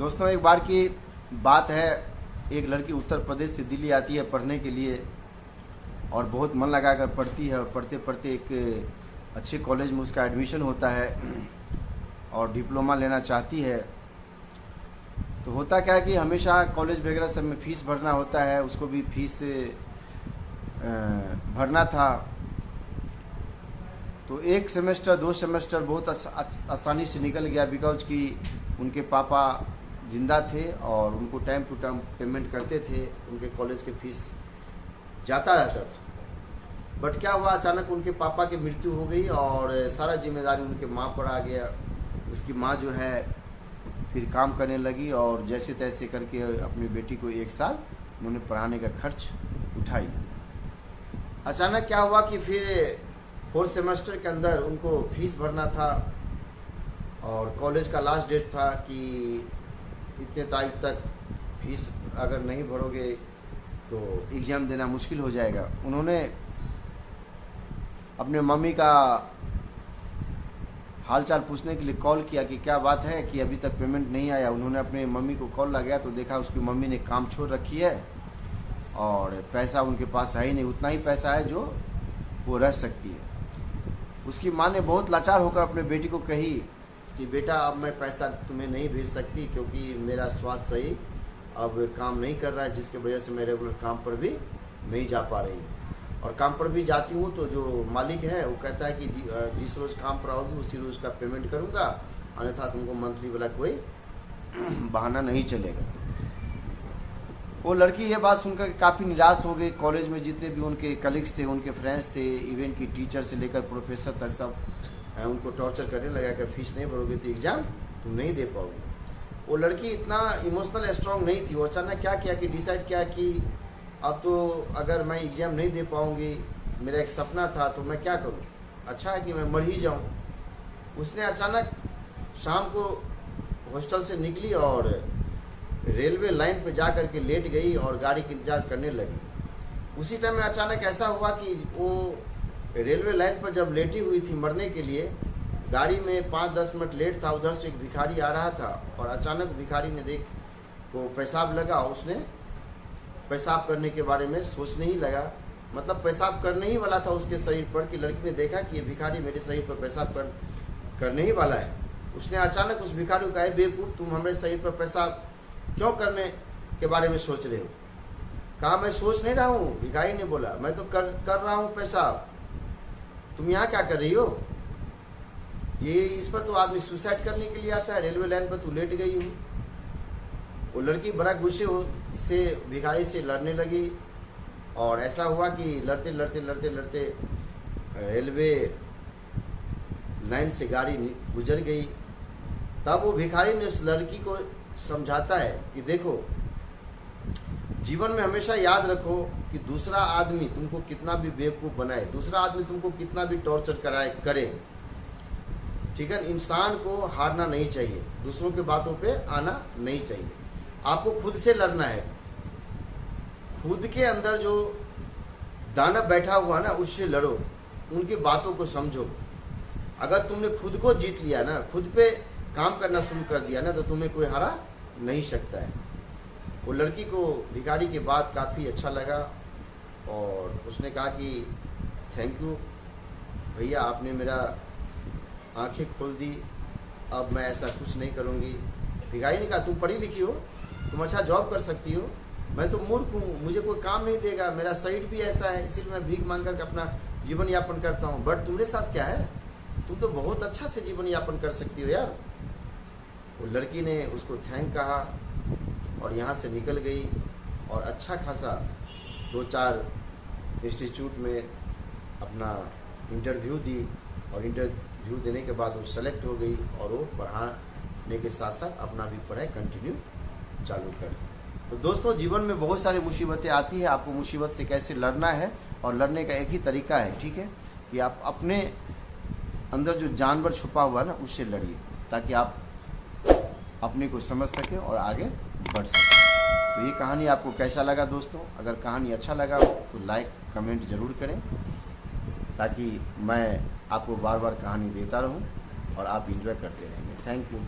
दोस्तों, एक बार की बात है, एक लड़की उत्तर प्रदेश से दिल्ली आती है पढ़ने के लिए और बहुत मन लगा कर पढ़ती है। पढ़ते पढ़ते एक अच्छे कॉलेज में उसका एडमिशन होता है और डिप्लोमा लेना चाहती है। तो होता क्या है कि हमेशा कॉलेज वगैरह सब में फ़ीस भरना होता है, उसको भी फीस भरना था। तो एक सेमेस्टर 2 सेमेस्टर बहुत आसानी से निकल गया, बिकॉज कि उनके पापा जिंदा थे और उनको टाइम टू टाइम पेमेंट करते थे, उनके कॉलेज के फीस जाता रहता था। बट क्या हुआ, अचानक उनके पापा की मृत्यु हो गई और सारा जिम्मेदारी उनके माँ पर आ गया। उसकी माँ जो है फिर काम करने लगी और जैसे तैसे करके अपनी बेटी को 1 साल उन्होंने पढ़ाने का खर्च उठाई। अचानक क्या हुआ कि फिर 4 सेमेस्टर के अंदर उनको फीस भरना था और कॉलेज का लास्ट डेट था कि इतने तारीख तक फीस अगर नहीं भरोगे तो एग्ज़ाम देना मुश्किल हो जाएगा। उन्होंने अपने मम्मी का हालचाल पूछने के लिए कॉल किया कि क्या बात है कि अभी तक पेमेंट नहीं आया। उन्होंने अपने मम्मी को कॉल लगाया तो देखा उसकी मम्मी ने काम छोड़ रखी है और पैसा उनके पास है ही नहीं, उतना ही पैसा है जो वो रह सकती है। उसकी माँ ने बहुत लाचार होकर अपने बेटी को कही कि बेटा अब मैं पैसा तुम्हें नहीं भेज सकती क्योंकि मेरा स्वास्थ्य सही अब काम नहीं कर रहा है, जिसके वजह से मैं रेगुलर काम पर भी नहीं जा पा रही। और काम पर भी जाती हूँ तो जो मालिक है वो कहता है कि जिस रोज़ काम पर आओगी उसी रोज़ का पेमेंट करूँगा, अन्यथा तुमको मंथली वाला कोई बहाना नहीं चलेगा। वो लड़की ये बात सुनकर काफ़ी निराश हो गई। कॉलेज में जितने भी उनके कलीग्स थे, उनके फ्रेंड्स थे, इवन की टीचर से लेकर प्रोफेसर तक सब उनको टॉर्चर करने लगा कि फीस नहीं भरोगे तो एग्ज़ाम तुम नहीं दे पाओगे। वो लड़की इतना इमोशनल स्ट्रांग नहीं थी। वो अचानक क्या किया कि डिसाइड किया कि अब तो अगर मैं एग्ज़ाम नहीं दे पाऊँगी, मेरा एक सपना था, तो मैं क्या करूँ, अच्छा है कि मैं मर ही जाऊँ। उसने अचानक शाम को हॉस्टल से निकली और रेलवे लाइन पर जा कर के लेट गई और गाड़ी का इंतज़ार करने लगी। उसी टाइम में अचानक ऐसा हुआ कि वो रेलवे लाइन पर जब लेटी हुई थी मरने के लिए, गाड़ी में 5-10 मिनट लेट था, उधर से एक भिखारी आ रहा था और अचानक भिखारी ने देख वो पेशाब लगा। उसने पेशाब करने के बारे में सोचने ही लगा, मतलब पेशाब करने ही वाला था उसके शरीर पर कि लड़की ने देखा कि ये भिखारी मेरे शरीर पर पेशाब करने ही वाला है। उसने अचानक उस भिखारी को कहा, बेवकूफ़, तुम हमारे शरीर पर पेशाब क्यों करने के बारे में सोच रहे हो? कहा, मैं सोच नहीं रहा हूँ। भिखारी ने बोला, मैं तो कर रहा हूँ पेशाब, तुम यहाँ क्या कर रही हो? ये इस पर तो आदमी सुसाइड करने के लिए आता है, रेलवे लाइन पर तू लेट गई हो। वो लड़की बड़ा गुस्से से भिखारी से लड़ने लगी और ऐसा हुआ कि लड़ते लड़ते लड़ते लड़ते रेलवे लाइन से गाड़ी गुजर गई। तब वो भिखारी ने उस लड़की को समझाता है कि देखो, जीवन में हमेशा याद रखो कि दूसरा आदमी तुमको कितना भी बेवकूफ़ बनाए, दूसरा आदमी तुमको कितना भी टॉर्चर करे, ठीक है, इंसान को हारना नहीं चाहिए, दूसरों के बातों पे आना नहीं चाहिए। आपको खुद से लड़ना है। खुद के अंदर जो दानव बैठा हुआ ना, उससे लड़ो, उनकी बातों को समझो। अगर तुमने खुद को जीत लिया ना, खुद पे काम करना शुरू कर दिया ना, तो तुम्हें कोई हरा नहीं सकता है। वो लड़की को भिखारी की बात काफ़ी अच्छा लगा और उसने कहा कि थैंक यू भैया, आपने मेरा आंखें खोल दी, अब मैं ऐसा कुछ नहीं करूँगी। भिखारी ने कहा, तुम पढ़ी लिखी हो, तुम अच्छा जॉब कर सकती हो, मैं तो मूर्ख हूँ, मुझे कोई काम नहीं देगा, मेरा शरीर भी ऐसा है, इसीलिए मैं भीख मांग कर अपना जीवन यापन करता हूँ। बट तुम्हारे साथ क्या है, तुम तो बहुत अच्छा से जीवन यापन कर सकती हो यार। वो लड़की ने उसको थैंक कहा और यहाँ से निकल गई और अच्छा खासा 2-4 इंस्टीट्यूट में अपना इंटरव्यू दी और इंटरव्यू देने के बाद वो सेलेक्ट हो गई और वो पढ़ाने के साथ साथ अपना भी पढ़ाई कंटिन्यू चालू कर। तो दोस्तों, जीवन में बहुत सारी मुसीबतें आती है, आपको मुसीबत से कैसे लड़ना है और लड़ने का एक ही तरीका है, ठीक है, कि आप अपने अंदर जो जानवर छुपा हुआ है ना, उससे लड़िए ताकि आप अपने को समझ सकें और आगे बढ़ सकें। तो ये कहानी आपको कैसा लगा दोस्तों? अगर कहानी अच्छा लगा हो तो लाइक कमेंट ज़रूर करें ताकि मैं आपको बार बार कहानी देता रहूं और आप एंजॉय करते रहेंगे। Thank you.